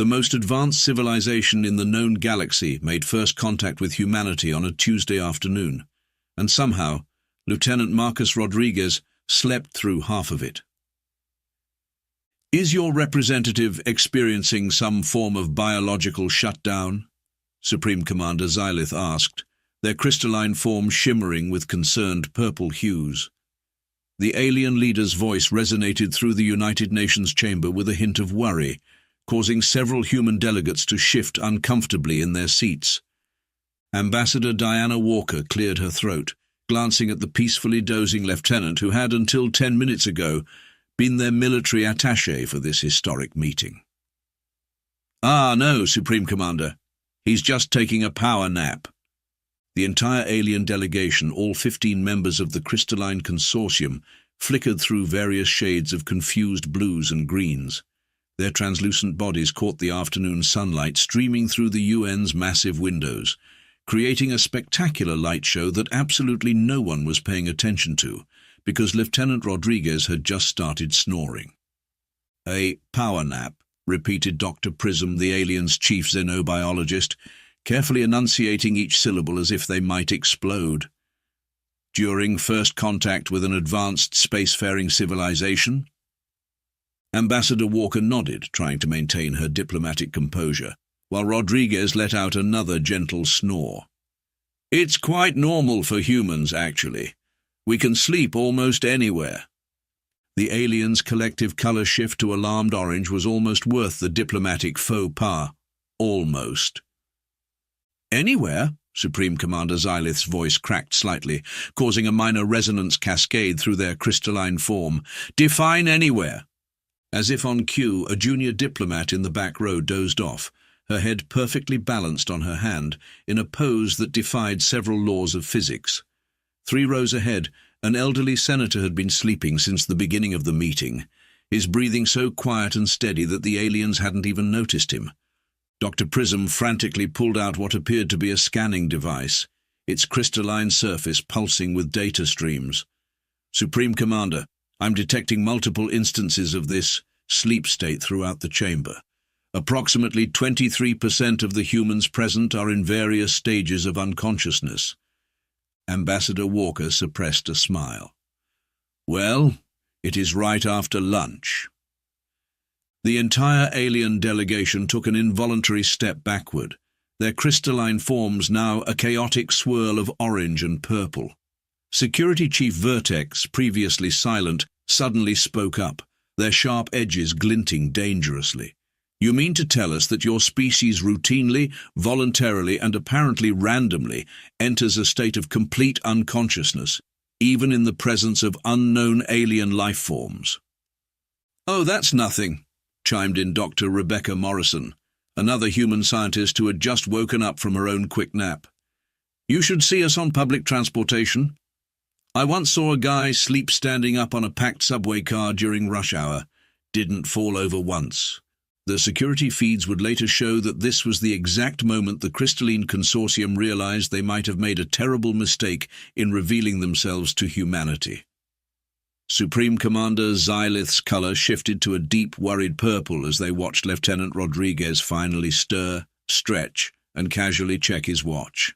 The most advanced civilization in the known galaxy made first contact with humanity on a Tuesday afternoon, and somehow Lieutenant Marcus Rodriguez slept through half of it. "Is your representative experiencing some form of biological shutdown?" Supreme Commander Xylith asked, their crystalline form shimmering with concerned purple hues. The alien leader's voice resonated through the United Nations chamber with a hint of worry, causing several human delegates to shift uncomfortably in their seats. Ambassador Diana Walker cleared her throat, glancing at the peacefully dozing lieutenant who had, until 10 minutes ago, been their military attaché for this historic meeting. "Ah, no, Supreme Commander. He's just taking a power nap." The entire alien delegation, all 15 members of the crystalline consortium, flickered through various shades of confused blues and greens. Their translucent bodies caught the afternoon sunlight streaming through the UN's massive windows, creating a spectacular light show that absolutely no one was paying attention to, because Lieutenant Rodriguez had just started snoring. "A power nap," repeated Dr. Prism, the alien's chief xenobiologist, carefully enunciating each syllable as if they might explode. "During first contact with an advanced spacefaring civilization?" Ambassador Walker nodded, trying to maintain her diplomatic composure, while Rodriguez let out another gentle snore. "It's quite normal for humans, actually. We can sleep almost anywhere." The aliens' collective color shift to alarmed orange was almost worth the diplomatic faux pas. Almost. "Anywhere?" Supreme Commander Xylith's voice cracked slightly, causing a minor resonance cascade through their crystalline form. "Define anywhere." As if on cue, a junior diplomat in the back row dozed off, her head perfectly balanced on her hand, in a pose that defied several laws of physics. 3 rows ahead, an elderly senator had been sleeping since the beginning of the meeting, his breathing so quiet and steady that the aliens hadn't even noticed him. Dr. Prism frantically pulled out what appeared to be a scanning device, its crystalline surface pulsing with data streams. "Supreme Commander, I'm detecting multiple instances of this sleep state throughout the chamber. Approximately 23% of the humans present are in various stages of unconsciousness." Ambassador Walker suppressed a smile. "Well, it is right after lunch." The entire alien delegation took an involuntary step backward, their crystalline forms now a chaotic swirl of orange and purple. Security Chief Vertex, previously silent, suddenly spoke up, their sharp edges glinting dangerously. "You mean to tell us that your species routinely, voluntarily, and apparently randomly enters a state of complete unconsciousness, even in the presence of unknown alien life forms?" "Oh, that's nothing," chimed in Dr. Rebecca Morrison, another human scientist who had just woken up from her own quick nap. "You should see us on public transportation. I once saw a guy sleep standing up on a packed subway car during rush hour. Didn't fall over once." The security feeds would later show that this was the exact moment the Crystalline Consortium realized they might have made a terrible mistake in revealing themselves to humanity. Supreme Commander Xylith's color shifted to a deep, worried purple as they watched Lieutenant Rodriguez finally stir, stretch, and casually check his watch.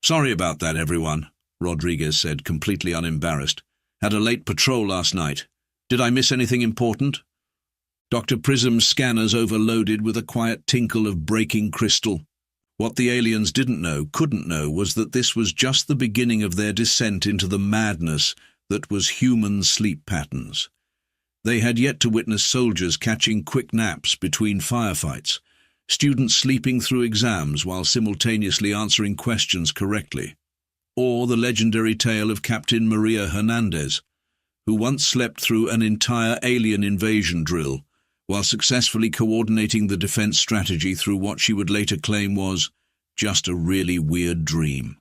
"Sorry about that, everyone," Rodriguez said, completely unembarrassed. "Had a late patrol last night. Did I miss anything important?" Dr. Prism's scanners overloaded with a quiet tinkle of breaking crystal. What the aliens couldn't know, was that this was just the beginning of their descent into the madness that was human sleep patterns. They had yet to witness soldiers catching quick naps between firefights, students sleeping through exams while simultaneously answering questions correctly, or the legendary tale of Captain Maria Hernandez, who once slept through an entire alien invasion drill while successfully coordinating the defense strategy through what she would later claim was just a really weird dream.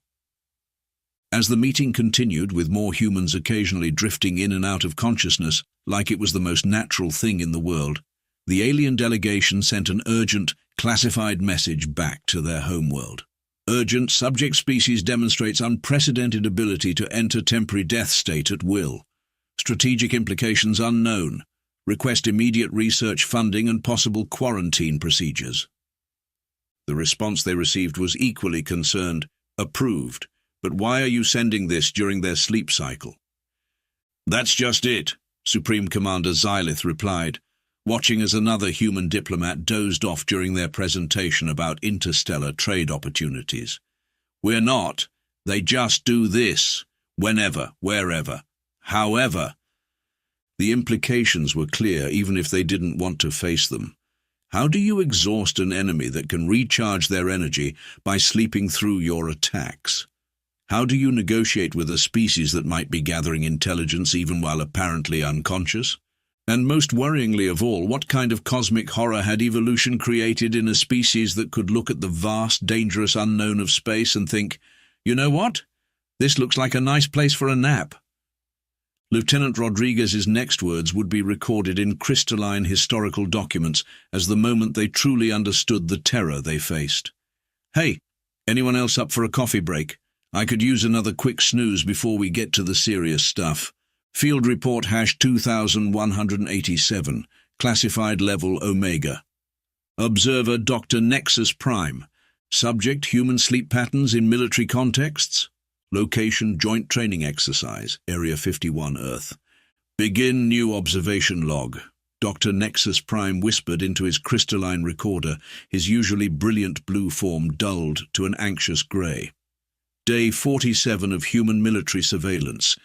As the meeting continued, with more humans occasionally drifting in and out of consciousness like it was the most natural thing in the world, the alien delegation sent an urgent, classified message back to their homeworld. "Urgent, subject species demonstrates unprecedented ability to enter temporary death state at will. Strategic implications unknown. Request immediate research funding and possible quarantine procedures. The response they received was equally concerned. Approved. But why are you sending this during their sleep cycle? That's just it, Supreme Commander Xylith replied, watching as another human diplomat dozed off during their presentation about interstellar trade opportunities. We're not. They just do this. Whenever, wherever, however. The implications were clear even if they didn't want to face them. How do you exhaust an enemy that can recharge their energy by sleeping through your attacks? How do you negotiate with a species that might be gathering intelligence even while apparently unconscious? And most worryingly of all, what kind of cosmic horror had evolution created in a species that could look at the vast, dangerous unknown of space and think, you know what? This looks like a nice place for a nap. Lieutenant Rodriguez's next words would be recorded in crystalline historical documents as the moment they truly understood the terror they faced. Hey, anyone else up for a coffee break? I could use another quick snooze before we get to the serious stuff. Field Report #2187, Classified Level Omega. Observer Dr. Nexus Prime. Subject Human Sleep Patterns in Military Contexts. Location Joint Training Exercise, Area 51 Earth. Begin new observation log. Dr. Nexus Prime whispered into his crystalline recorder, his usually brilliant blue form dulled to an anxious grey. Day 47 of human military surveillance.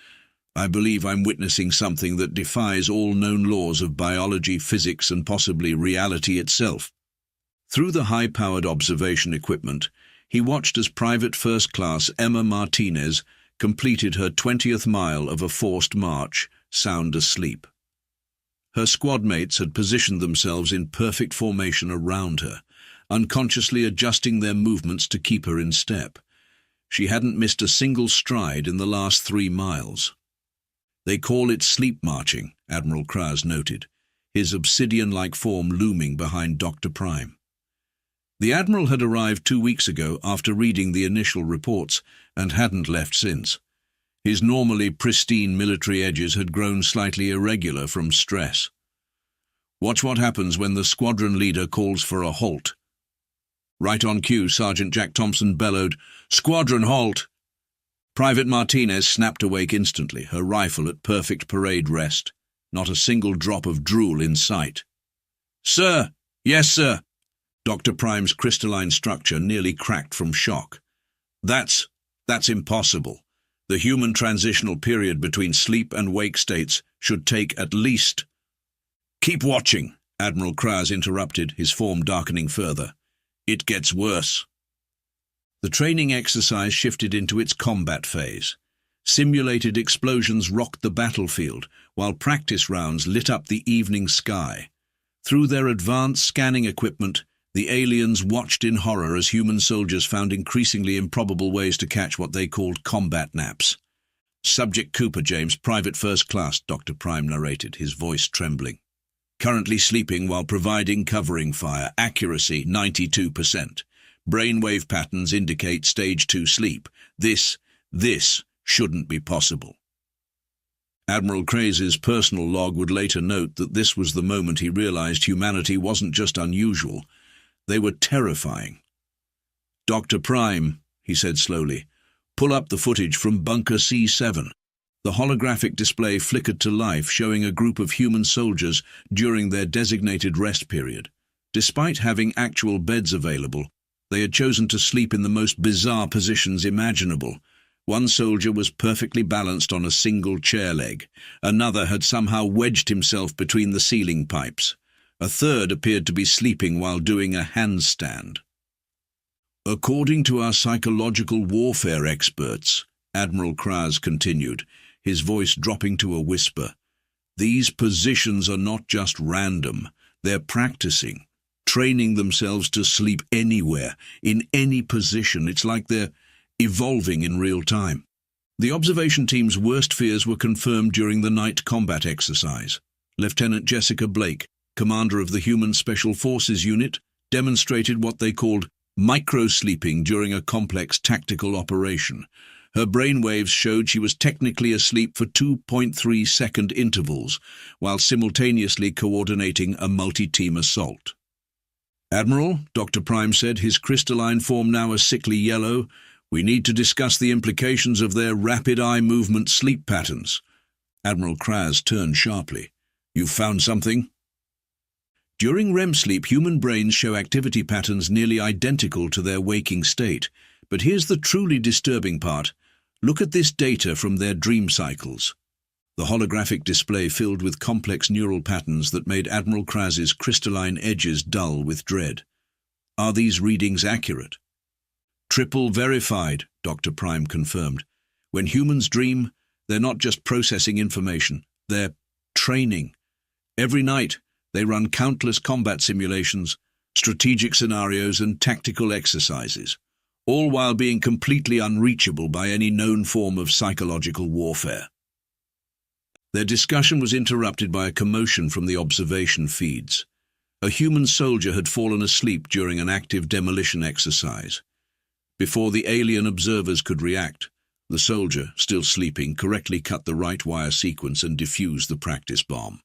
I believe I'm witnessing something that defies all known laws of biology, physics, and possibly reality itself. Through the high-powered observation equipment, he watched as Private First Class Emma Martinez completed her 20th mile of a forced march, sound asleep. Her squad mates had positioned themselves in perfect formation around her, unconsciously adjusting their movements to keep her in step. She hadn't missed a single stride in the last 3 miles. They call it sleep marching, Admiral Kraz noted, his obsidian-like form looming behind Dr. Prime. The Admiral had arrived 2 weeks ago after reading the initial reports and hadn't left since. His normally pristine military edges had grown slightly irregular from stress. Watch what happens when the squadron leader calls for a halt. Right on cue, Sergeant Jack Thompson bellowed, "Squadron, halt!" Private Martinez snapped awake instantly, her rifle at perfect parade rest. Not a single drop of drool in sight. "Sir! Yes, sir!" Dr. Prime's crystalline structure nearly cracked from shock. That's impossible. The human transitional period between sleep and wake states should take at least... "Keep watching," Admiral Kraz interrupted, his form darkening further. "It gets worse." The training exercise shifted into its combat phase. Simulated explosions rocked the battlefield, while practice rounds lit up the evening sky. Through their advanced scanning equipment, the aliens watched in horror as human soldiers found increasingly improbable ways to catch what they called combat naps. "Subject Cooper James, Private First Class," Dr. Prime narrated, his voice trembling. "Currently sleeping while providing covering fire. Accuracy 92%. Brainwave patterns indicate stage 2 sleep. This shouldn't be possible." Admiral Kraz's personal log would later note that this was the moment he realized humanity wasn't just unusual, they were terrifying. "Dr. Prime," he said slowly, "pull up the footage from Bunker C7. The holographic display flickered to life, showing a group of human soldiers during their designated rest period. Despite having actual beds available, they had chosen to sleep in the most bizarre positions imaginable. One soldier was perfectly balanced on a single chair leg. Another had somehow wedged himself between the ceiling pipes. A third appeared to be sleeping while doing a handstand. "According to our psychological warfare experts," Admiral Kraz continued, his voice dropping to a whisper, "these positions are not just random, they're practicing, training themselves to sleep anywhere, in any position. It's like they're evolving in real time." The observation team's worst fears were confirmed during the night combat exercise. Lieutenant Jessica Blake, commander of the Human Special Forces Unit, demonstrated what they called micro-sleeping during a complex tactical operation. Her brainwaves showed she was technically asleep for 2.3-second intervals, while simultaneously coordinating a multi-team assault. "Admiral," Dr. Prime said, his crystalline form now a sickly yellow, "we need to discuss the implications of their rapid eye movement sleep patterns." Admiral Kraz turned sharply. "You've found something?" During REM sleep, human brains show activity patterns nearly identical to their waking state. But here's the truly disturbing part. Look at this data from their dream cycles. The holographic display filled with complex neural patterns that made Admiral Kraz's crystalline edges dull with dread. Are these readings accurate? "Triple verified," Dr. Prime confirmed. "When humans dream, they're not just processing information, they're training. Every night, they run countless combat simulations, strategic scenarios, and tactical exercises, all while being completely unreachable by any known form of psychological warfare." Their discussion was interrupted by a commotion from the observation feeds. A human soldier had fallen asleep during an active demolition exercise. Before the alien observers could react, the soldier, still sleeping, correctly cut the right wire sequence and defused the practice bomb.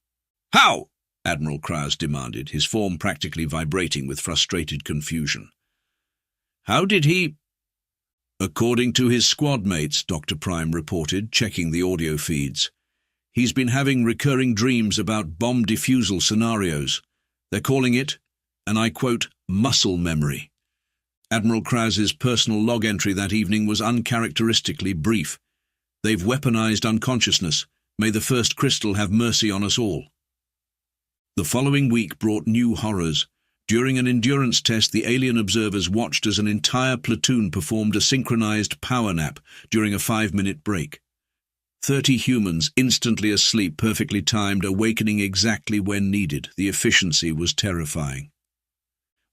"How?" Admiral Kraz demanded, his form practically vibrating with frustrated confusion. "How did he—" "According to his squad mates," Dr. Prime reported, checking the audio feeds, "he's been having recurring dreams about bomb defusal scenarios. They're calling it, and I quote, muscle memory." Admiral Kraz's personal log entry that evening was uncharacteristically brief. "They've weaponized unconsciousness. May the first crystal have mercy on us all." The following week brought new horrors. During an endurance test, the alien observers watched as an entire platoon performed a synchronized power nap during a 5-minute break. 30 humans instantly asleep, perfectly timed, awakening exactly when needed. The efficiency was terrifying.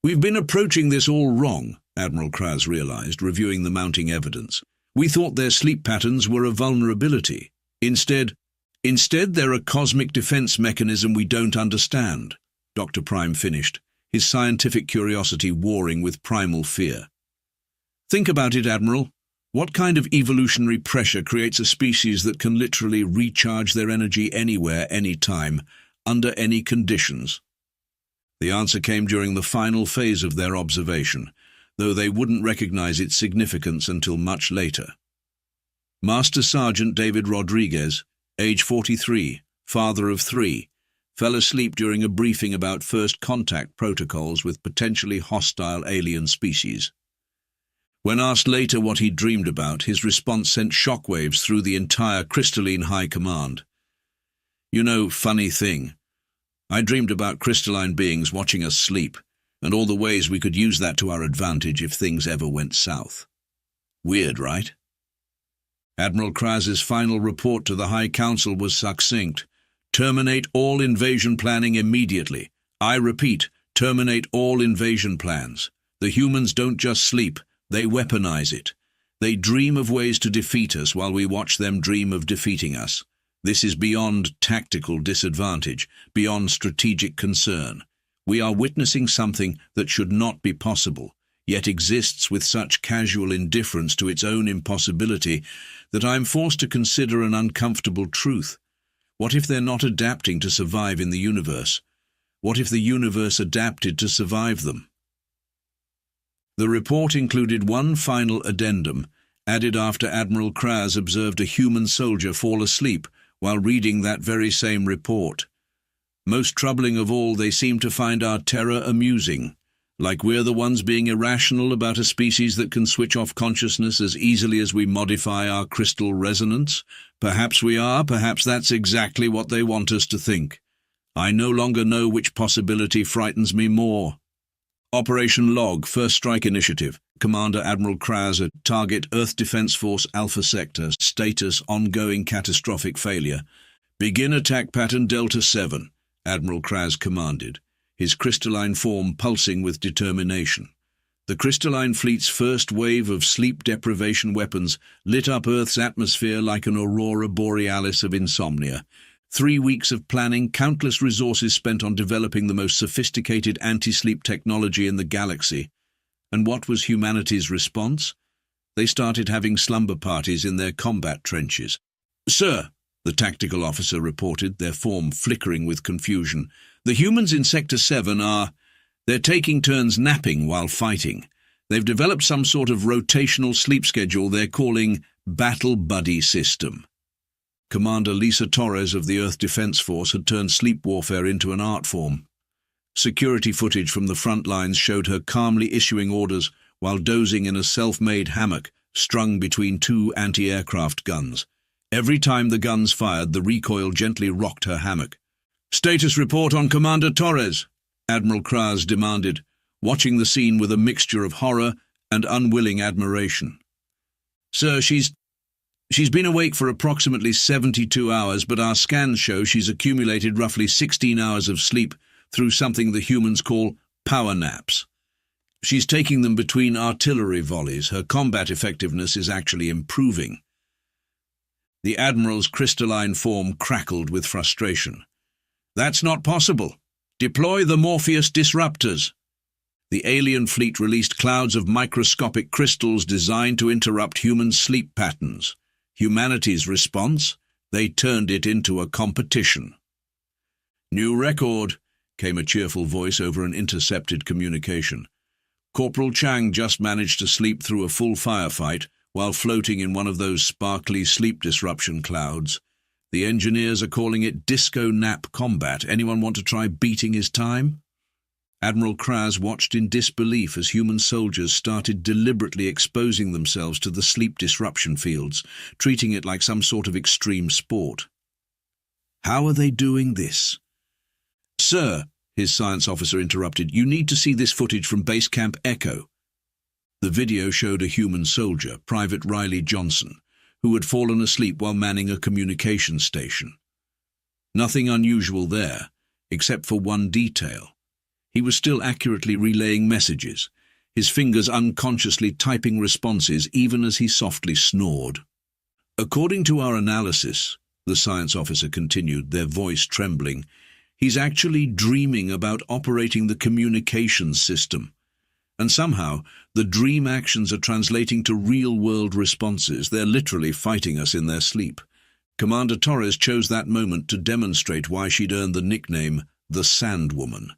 "We've been approaching this all wrong," Admiral Kraz realized, reviewing the mounting evidence. "We thought their sleep patterns were a vulnerability. Instead, they're a cosmic defense mechanism we don't understand," Dr. Prime finished, his scientific curiosity warring with primal fear. "Think about it, Admiral. What kind of evolutionary pressure creates a species that can literally recharge their energy anywhere, anytime, under any conditions?" The answer came during the final phase of their observation, though they wouldn't recognize its significance until much later. Master Sergeant David Rodriguez, age 43, father of 3, fell asleep during a briefing about first contact protocols with potentially hostile alien species. When asked later what he dreamed about, his response sent shockwaves through the entire crystalline high command. "You know, funny thing, I dreamed about crystalline beings watching us sleep, and all the ways we could use that to our advantage if things ever went south. Weird, right?" Admiral Kraz's final report to the High Council was succinct. "Terminate all invasion planning immediately. I repeat, terminate all invasion plans. The humans don't just sleep, they weaponize it. They dream of ways to defeat us while we watch them dream of defeating us. This is beyond tactical disadvantage, beyond strategic concern. We are witnessing something that should not be possible, yet exists with such casual indifference to its own impossibility that I am forced to consider an uncomfortable truth. What if they're not adapting to survive in the universe? What if the universe adapted to survive them?" The report included one final addendum, added after Admiral Kraz observed a human soldier fall asleep while reading that very same report. "Most troubling of all, they seem to find our terror amusing. Like we're the ones being irrational about a species that can switch off consciousness as easily as we modify our crystal resonance. Perhaps we are, perhaps that's exactly what they want us to think. I no longer know which possibility frightens me more." Operation Log, First Strike Initiative. Commander Admiral Kraz at Target Earth Defense Force Alpha Sector. Status ongoing catastrophic failure. Begin attack pattern Delta 7, Admiral Kraz commanded, his crystalline form pulsing with determination. The crystalline fleet's first wave of sleep deprivation weapons lit up Earth's atmosphere like an aurora borealis of insomnia. 3 weeks of planning, countless resources spent on developing the most sophisticated anti-sleep technology in the galaxy. And what was humanity's response? they started having slumber parties in their combat trenches. "Sir," the tactical officer reported, their form flickering with confusion, "the humans in Sector 7 they're taking turns napping while fighting. They've developed some sort of rotational sleep schedule they're calling Battle Buddy System." Commander Lisa Torres of the Earth Defense Force had turned sleep warfare into an art form. Security footage from the front lines showed her calmly issuing orders while dozing in a self-made hammock strung between two anti-aircraft guns. Every time the guns fired, the recoil gently rocked her hammock. "Status report on Commander Torres," Admiral Kraz demanded, watching the scene with a mixture of horror and unwilling admiration. "Sir, she's been awake for approximately 72 hours, but our scans show she's accumulated roughly 16 hours of sleep through something the humans call power naps. She's taking them between artillery volleys. Her combat effectiveness is actually improving." The Admiral's crystalline form crackled with frustration. "That's not possible. Deploy the Morpheus disruptors." The alien fleet released clouds of microscopic crystals designed to interrupt human sleep patterns. Humanity's response? They turned it into a competition. "New record," came a cheerful voice over an intercepted communication. "Corporal Chang just managed to sleep through a full firefight while floating in one of those sparkly sleep disruption clouds. The engineers are calling it disco nap combat. Anyone want to try beating his time?" Admiral Kraz watched in disbelief as human soldiers started deliberately exposing themselves to the sleep disruption fields, treating it like some sort of extreme sport. "How are they doing this?" "Sir," his science officer interrupted, "you need to see this footage from Base Camp Echo." The video showed a human soldier, Private Riley Johnson, who had fallen asleep while manning a communications station. Nothing unusual there, except for one detail. He was still accurately relaying messages, his fingers unconsciously typing responses even as he softly snored. "According to our analysis," the science officer continued, their voice trembling, "he's actually dreaming about operating the communications system. And somehow, the dream actions are translating to real-world responses. They're literally fighting us in their sleep." Commander Torres chose that moment to demonstrate why she'd earned the nickname the Sand Woman.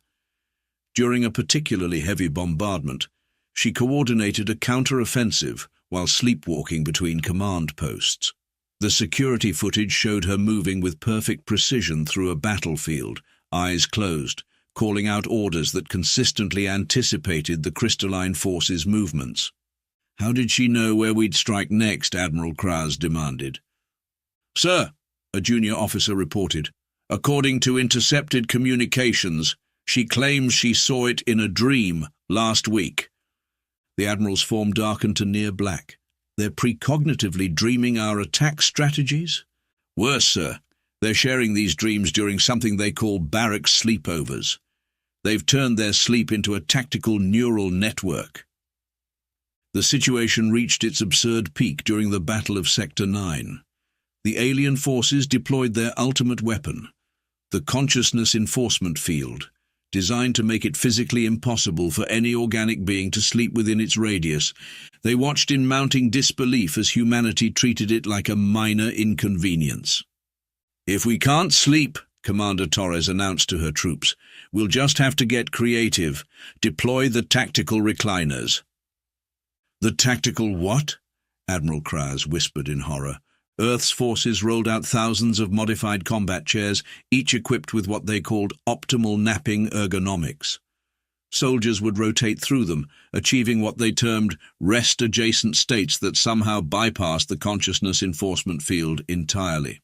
During a particularly heavy bombardment, she coordinated a counter-offensive while sleepwalking between command posts. The security footage showed her moving with perfect precision through a battlefield, eyes closed, calling out orders that consistently anticipated the crystalline force's movements. "How did she know where we'd strike next?" Admiral Kraz demanded. "Sir," a junior officer reported, "according to intercepted communications, she claims she saw it in a dream last week." The Admiral's form darkened to near black. "They're precognitively dreaming our attack strategies?" "Worse, sir. They're sharing these dreams during something they call barracks sleepovers. They've turned their sleep into a tactical neural network." The situation reached its absurd peak during the Battle of Sector 9. The alien forces deployed their ultimate weapon, the consciousness enforcement field, designed to make it physically impossible for any organic being to sleep within its radius. They watched in mounting disbelief as humanity treated it like a minor inconvenience. "If we can't sleep," Commander Torres announced to her troops, "we'll just have to get creative. Deploy the tactical recliners." "The tactical what?" Admiral Kraz whispered in horror. Earth's forces rolled out thousands of modified combat chairs, each equipped with what they called optimal napping ergonomics. Soldiers would rotate through them, achieving what they termed rest-adjacent states that somehow bypassed the consciousness enforcement field entirely.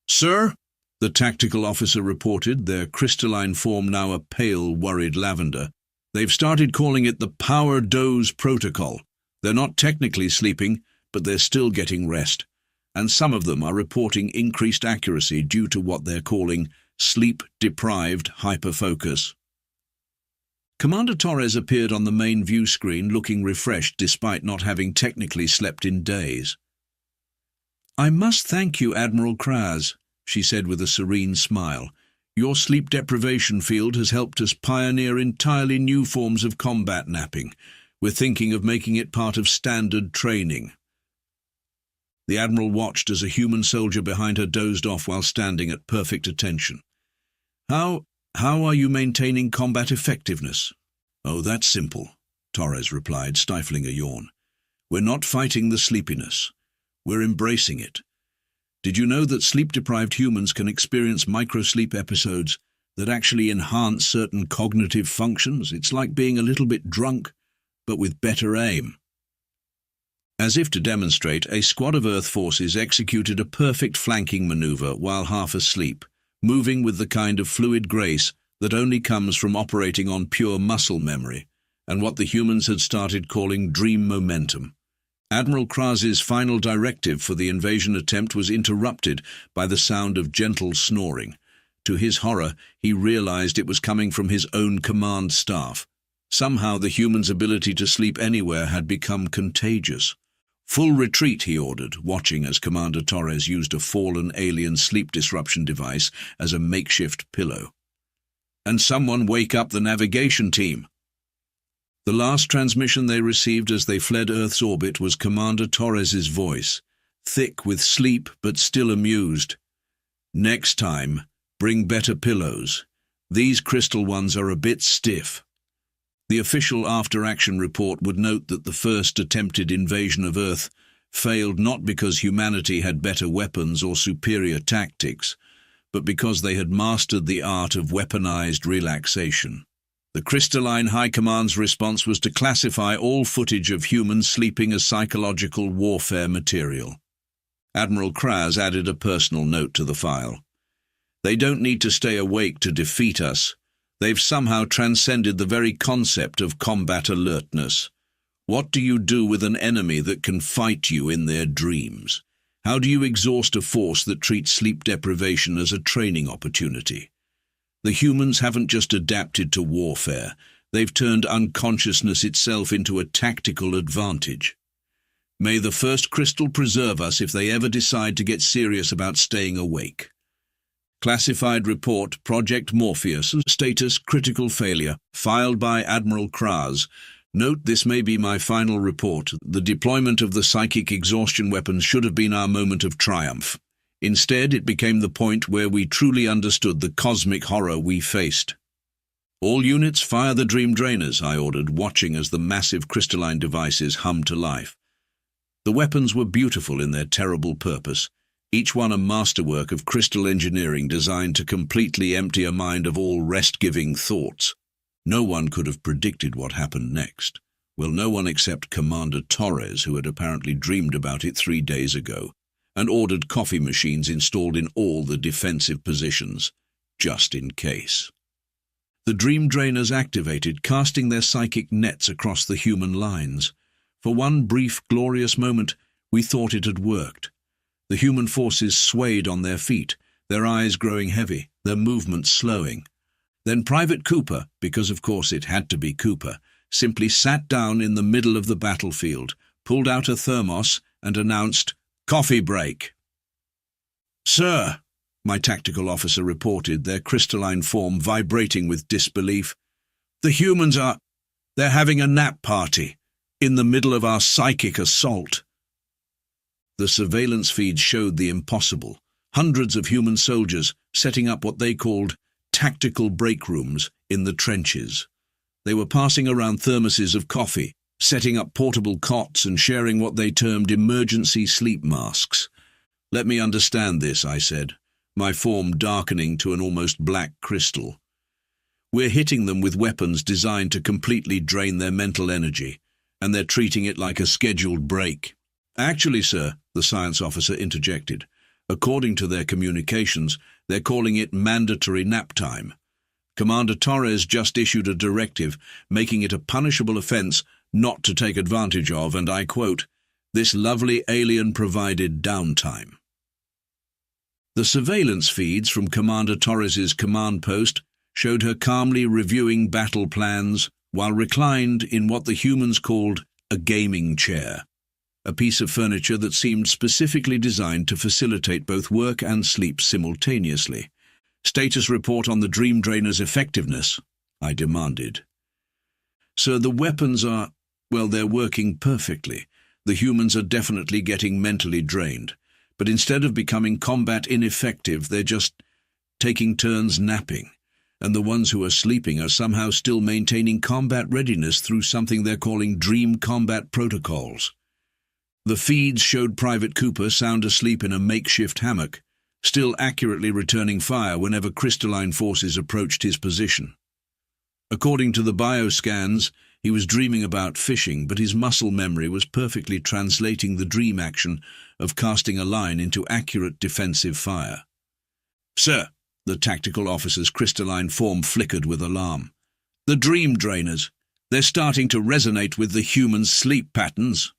"Sir," the tactical officer reported, their crystalline form now a pale, worried lavender, "they've started calling it the Power Doze Protocol. They're not technically sleeping, but they're still getting rest, and some of them are reporting increased accuracy due to what they're calling sleep-deprived hyperfocus." Commander Torres appeared on the main view screen looking refreshed despite not having technically slept in days. "I must thank you, Admiral Kraz," she said with a serene smile. "Your sleep deprivation field has helped us pioneer entirely new forms of combat napping. We're thinking of making it part of standard training." The Admiral watched as a human soldier behind her dozed off while standing at perfect attention. How are you maintaining combat effectiveness?" "Oh, that's simple," Torres replied, stifling a yawn. "We're not fighting the sleepiness. We're embracing it. Did you know that sleep-deprived humans can experience microsleep episodes that actually enhance certain cognitive functions? It's like being a little bit drunk, but with better aim." As if to demonstrate, a squad of Earth forces executed a perfect flanking maneuver while half asleep, moving with the kind of fluid grace that only comes from operating on pure muscle memory, and what the humans had started calling dream momentum. Admiral Kras's final directive for the invasion attempt was interrupted by the sound of gentle snoring. To his horror, he realized it was coming from his own command staff. Somehow the humans' ability to sleep anywhere had become contagious. "Full retreat," he ordered, watching as Commander Torres used a fallen alien sleep disruption device as a makeshift pillow. "And someone wake up the navigation team." The last transmission they received as they fled Earth's orbit was Commander Torres's voice, thick with sleep but still amused. "Next time, bring better pillows. These crystal ones are a bit stiff." The official after-action report would note that the first attempted invasion of Earth failed not because humanity had better weapons or superior tactics, but because they had mastered the art of weaponized relaxation. The Crystalline High Command's response was to classify all footage of humans sleeping as psychological warfare material. Admiral Kras added a personal note to the file. "They don't need to stay awake to defeat us. They've somehow transcended the very concept of combat alertness. What do you do with an enemy that can fight you in their dreams? How do you exhaust a force that treats sleep deprivation as a training opportunity? The humans haven't just adapted to warfare, they've turned unconsciousness itself into a tactical advantage. May the first crystal preserve us if they ever decide to get serious about staying awake." Classified report, Project Morpheus, status critical failure, filed by Admiral Kras. Note, this may be my final report. The deployment of the psychic exhaustion weapons should have been our moment of triumph. Instead, it became the point where we truly understood the cosmic horror we faced. "All units fire the Dream Drainers," I ordered, watching as the massive crystalline devices hummed to life. The weapons were beautiful in their terrible purpose, each one a masterwork of crystal engineering designed to completely empty a mind of all rest-giving thoughts. No one could have predicted what happened next. Well, no one except Commander Torres, who had apparently dreamed about it 3 days ago, and ordered coffee machines installed in all the defensive positions, just in case. The Dream Drainers activated, casting their psychic nets across the human lines. For one brief, glorious moment, we thought it had worked. The human forces swayed on their feet, their eyes growing heavy, their movements slowing. Then Private Cooper, because of course it had to be Cooper, simply sat down in the middle of the battlefield, pulled out a thermos, and announced, "Coffee break." "Sir," my tactical officer reported, their crystalline form vibrating with disbelief, "the humans they're having a nap party, in the middle of our psychic assault." The surveillance feeds showed the impossible. Hundreds of human soldiers setting up what they called tactical break rooms in the trenches. They were passing around thermoses of coffee, setting up portable cots and sharing what they termed emergency sleep masks. "Let me understand this," I said, my form darkening to an almost black crystal. "We're hitting them with weapons designed to completely drain their mental energy, and they're treating it like a scheduled break." "Actually, sir," the science officer interjected, "according to their communications, they're calling it mandatory nap time. Commander Torres just issued a directive making it a punishable offense not to take advantage of, and I quote, this lovely alien-provided downtime." The surveillance feeds from Commander Torres's command post showed her calmly reviewing battle plans while reclined in what the humans called a gaming chair, a piece of furniture that seemed specifically designed to facilitate both work and sleep simultaneously. "Status report on the Dream Drainer's effectiveness," I demanded. "Sir, the weapons are Well, they're working perfectly. The humans are definitely getting mentally drained. But instead of becoming combat ineffective, they're just taking turns napping. And the ones who are sleeping are somehow still maintaining combat readiness through something they're calling dream combat protocols. The feeds showed Private Cooper sound asleep in a makeshift hammock, still accurately returning fire whenever crystalline forces approached his position. According to the bioscans, he was dreaming about fishing, but his muscle memory was perfectly translating the dream action of casting a line into accurate defensive fire. "Sir," the tactical officer's crystalline form flickered with alarm. "The dream drainers. They're starting to resonate with the human's sleep patterns."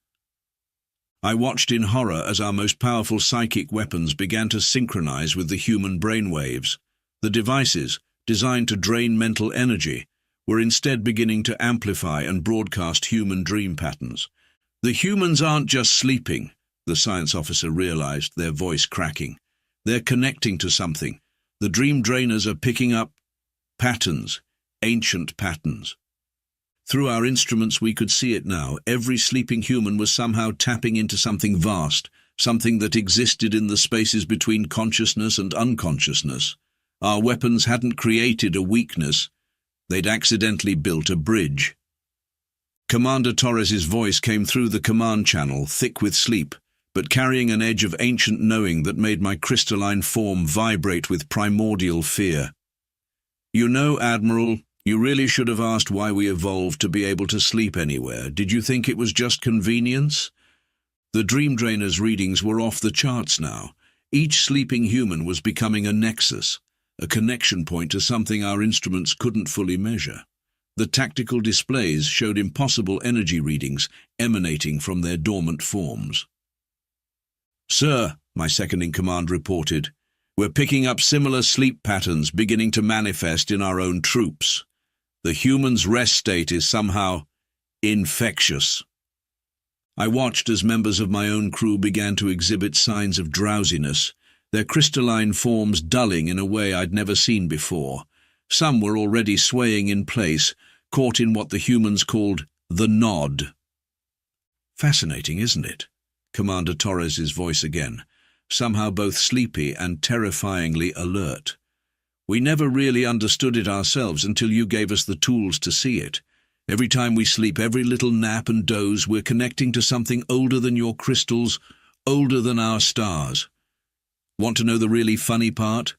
I watched in horror as our most powerful psychic weapons began to synchronize with the human brainwaves. The devices, designed to drain mental energy, were instead beginning to amplify and broadcast human dream patterns. "The humans aren't just sleeping," the science officer realized, their voice cracking. "They're connecting to something. The dream drainers are picking up patterns, ancient patterns." Through our instruments we could see it now. Every sleeping human was somehow tapping into something vast, something that existed in the spaces between consciousness and unconsciousness. Our weapons hadn't created a weakness. They'd accidentally built a bridge. Commander Torres's voice came through the command channel, thick with sleep, but carrying an edge of ancient knowing that made my crystalline form vibrate with primordial fear. "You know, Admiral, you really should have asked why we evolved to be able to sleep anywhere. Did you think it was just convenience?" The Dream Drainer's readings were off the charts now. Each sleeping human was becoming a nexus, a connection point to something our instruments couldn't fully measure. The tactical displays showed impossible energy readings emanating from their dormant forms. "Sir," my second-in-command reported, "we're picking up similar sleep patterns beginning to manifest in our own troops. The human's rest state is somehow infectious." I watched as members of my own crew began to exhibit signs of drowsiness, their crystalline forms dulling in a way I'd never seen before. Some were already swaying in place, caught in what the humans called the nod. "Fascinating, isn't it?" Commander Torres's voice again, somehow both sleepy and terrifyingly alert. "We never really understood it ourselves until you gave us the tools to see it. Every time we sleep, every little nap and doze, we're connecting to something older than your crystals, older than our stars. Want to know the really funny part?"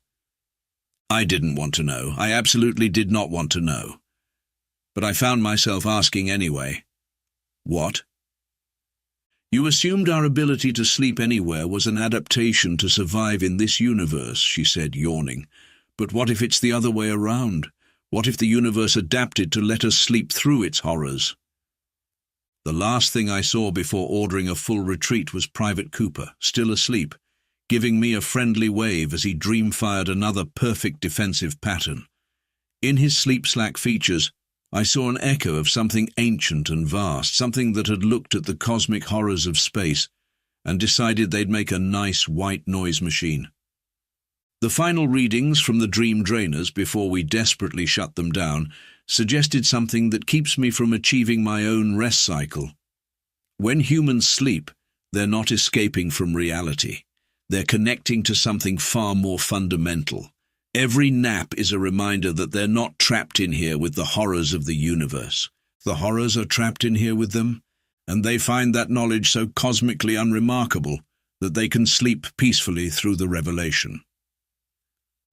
I didn't want to know. I absolutely did not want to know. But I found myself asking anyway. "What?" "You assumed our ability to sleep anywhere was an adaptation to survive in this universe," she said, yawning. "But what if it's the other way around? What if the universe adapted to let us sleep through its horrors?" The last thing I saw before ordering a full retreat was Private Cooper, still asleep, giving me a friendly wave as he dream-fired another perfect defensive pattern. In his sleep-slack features, I saw an echo of something ancient and vast, something that had looked at the cosmic horrors of space and decided they'd make a nice white noise machine. The final readings from the Dream Drainers before we desperately shut them down suggested something that keeps me from achieving my own rest cycle. When humans sleep, they're not escaping from reality. They're connecting to something far more fundamental. Every nap is a reminder that they're not trapped in here with the horrors of the universe. The horrors are trapped in here with them, and they find that knowledge so cosmically unremarkable that they can sleep peacefully through the revelation.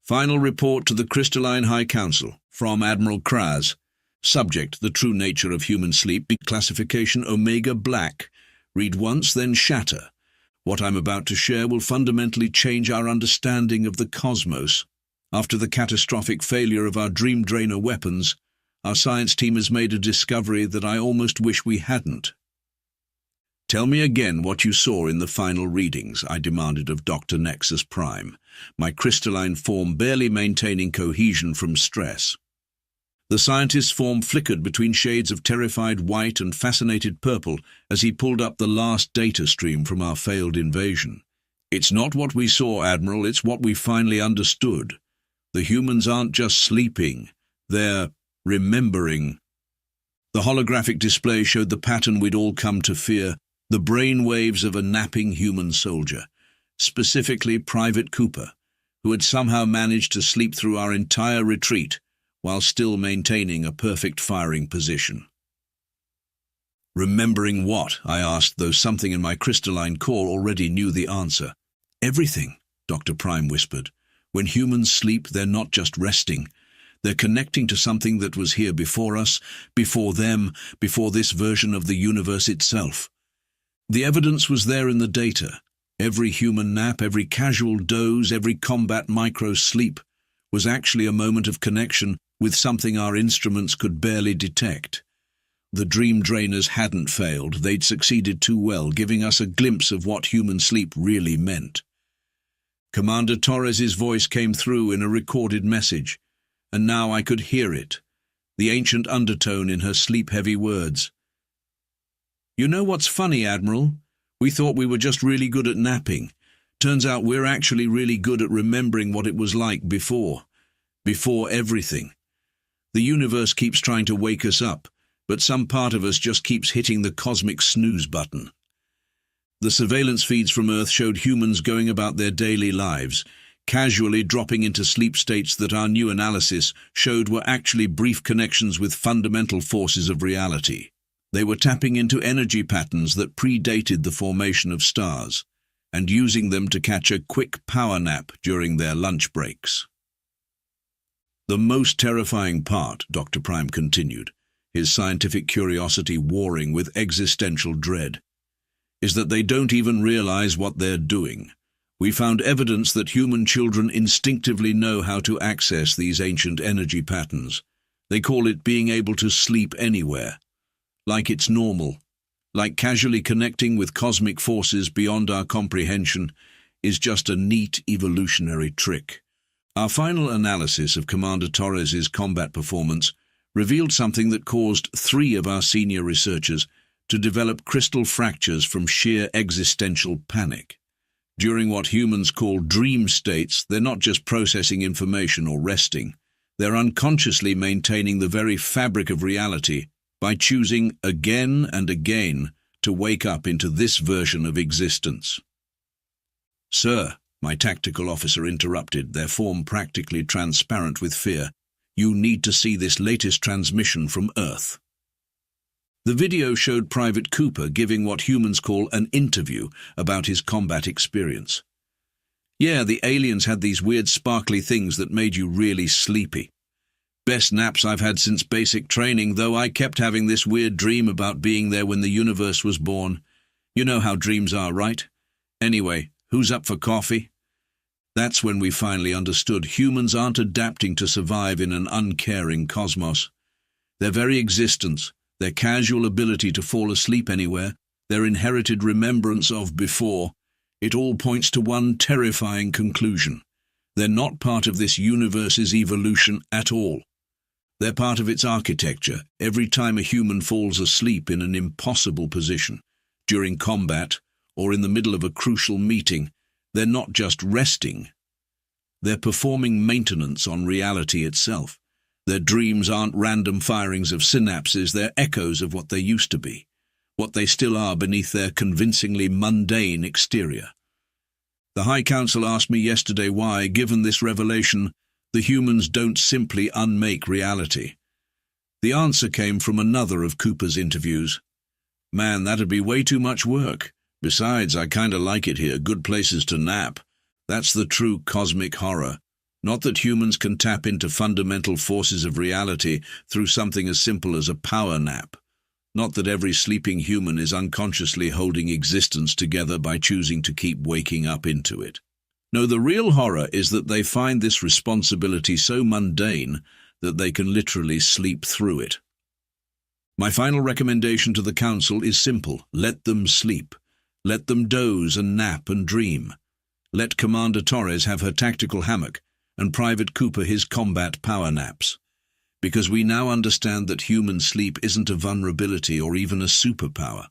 Final report to the Crystalline High Council from Admiral Kraz. Subject: the true nature of human sleep. Classification Omega Black. Read once, then shatter. What I'm about to share will fundamentally change our understanding of the cosmos. After the catastrophic failure of our Dream Drainer weapons, our science team has made a discovery that I almost wish we hadn't. "Tell me again what you saw in the final readings," I demanded of Dr. Nexus Prime, my crystalline form barely maintaining cohesion from stress. The scientist's form flickered between shades of terrified white and fascinated purple as he pulled up the last data stream from our failed invasion. "It's not what we saw, Admiral, it's what we finally understood. The humans aren't just sleeping, they're remembering." The holographic display showed the pattern we'd all come to fear, the brain waves of a napping human soldier, specifically Private Cooper, who had somehow managed to sleep through our entire retreat while still maintaining a perfect firing position. Remembering what? I asked, though something in my crystalline core already knew the answer. Everything, Dr. Prime whispered. When humans sleep, they're not just resting. They're connecting to something that was here before us, before them, before this version of the universe itself. The evidence was there in the data. Every human nap, every casual doze, every combat micro-sleep was actually a moment of connection with something our instruments could barely detect. The dream drainers hadn't failed. They'd succeeded too well, giving us a glimpse of what human sleep really meant. Commander Torres's voice came through in a recorded message, and now I could hear it, the ancient undertone in her sleep-heavy words. "You know what's funny, Admiral? We thought we were just really good at napping. Turns out we're actually really good at remembering what it was like before everything. The universe keeps trying to wake us up, but some part of us just keeps hitting the cosmic snooze button." The surveillance feeds from Earth showed humans going about their daily lives, casually dropping into sleep states that our new analysis showed were actually brief connections with fundamental forces of reality. They were tapping into energy patterns that predated the formation of stars, and using them to catch a quick power nap during their lunch breaks. "The most terrifying part," Dr. Prime continued, his scientific curiosity warring with existential dread, "is that they don't even realize what they're doing. We found evidence that human children instinctively know how to access these ancient energy patterns. They call it being able to sleep anywhere. Like it's normal. Like casually connecting with cosmic forces beyond our comprehension is just a neat evolutionary trick." Our final analysis of Commander Torres's combat performance revealed something that caused 3 of our senior researchers to develop crystal fractures from sheer existential panic. During what humans call dream states, they're not just processing information or resting. They're unconsciously maintaining the very fabric of reality by choosing again and again to wake up into this version of existence. "Sir," my tactical officer interrupted, their form practically transparent with fear, "you need to see this latest transmission from Earth." The video showed Private Cooper giving what humans call an interview about his combat experience. "Yeah, the aliens had these weird sparkly things that made you really sleepy. Best naps I've had since basic training, though I kept having this weird dream about being there when the universe was born. You know how dreams are, right? Anyway, who's up for coffee?" That's when we finally understood humans aren't adapting to survive in an uncaring cosmos. Their very existence, their casual ability to fall asleep anywhere, their inherited remembrance of before, it all points to one terrifying conclusion. They're not part of this universe's evolution at all. They're part of its architecture. Every time a human falls asleep in an impossible position, during combat, or in the middle of a crucial meeting, they're not just resting. They're performing maintenance on reality itself. Their dreams aren't random firings of synapses, they're echoes of what they used to be, what they still are beneath their convincingly mundane exterior. The High Council asked me yesterday why, given this revelation, the humans don't simply unmake reality. The answer came from another of Cooper's interviews. "Man, that'd be way too much work. Besides, I kinda like it here, good places to nap. That's the true cosmic horror. Not that humans can tap into fundamental forces of reality through something as simple as a power nap. Not that every sleeping human is unconsciously holding existence together by choosing to keep waking up into it. No, the real horror is that they find this responsibility so mundane that they can literally sleep through it. My final recommendation to the Council is simple. Let them sleep. Let them doze and nap and dream. Let Commander Torres have her tactical hammock and Private Cooper his combat power naps. Because we now understand that human sleep isn't a vulnerability or even a superpower.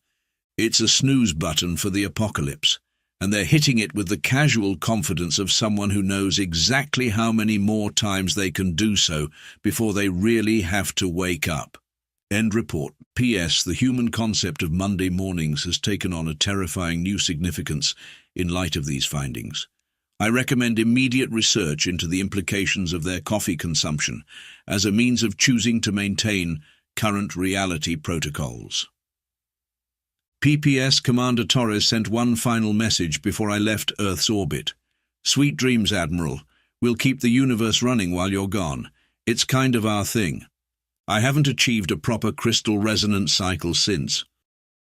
It's a snooze button for the apocalypse, and they're hitting it with the casual confidence of someone who knows exactly how many more times they can do so before they really have to wake up. End report. P.S. The human concept of Monday mornings has taken on a terrifying new significance in light of these findings. I recommend immediate research into the implications of their coffee consumption as a means of choosing to maintain current reality protocols. PPS Commander Torres sent one final message before I left Earth's orbit. Sweet dreams, Admiral. We'll keep the universe running while you're gone. It's kind of our thing. I haven't achieved a proper crystal resonance cycle since.